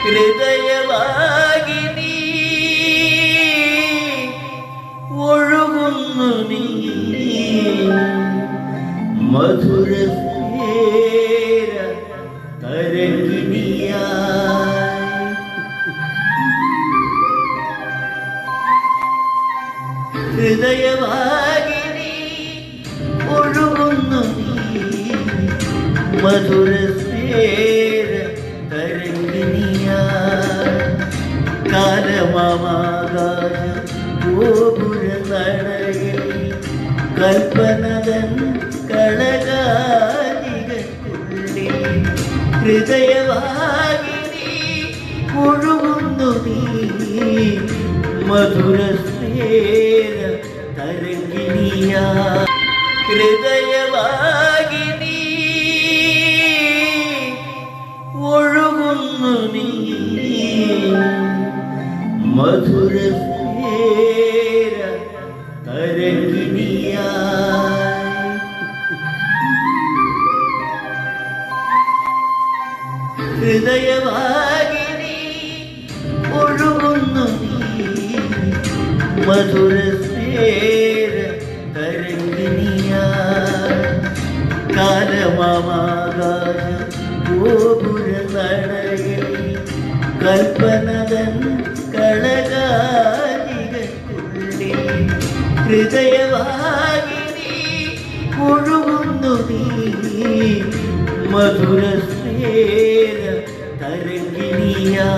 ഹൃദയവാഹിനി ഒഴുകുന്നു നീ മധുര ഹൃദയവാഹിനി ഒഴുകുന്നു മധുര തരംഗിനിയാ കാലമാകാശ ഗോപുര നടയിൽ കൽപ്പനതൻ കളകാലികൾക്കുള്ളിൽ ഹൃദയവാഹിനി ഒഴുകുന്നു നീ മധുര തരംഗിനിയാ ഹൃദയവാഹിനി ഒഴുകുന്നു നീ മധുര തരംഗിനിയാ ഹൃദയവാഹിനി ഒഴുകുന്നു മധുര തരംഗിനിയാ കാലമാകാശ ഗോപുര നടയിൽ കൽപ്പനതൻ കളകാലികൾക്കുള്ളിൽ ഹൃദയവാഹിനി ഒഴുകുന്നു നീ മധുര തരംഗിനിയാ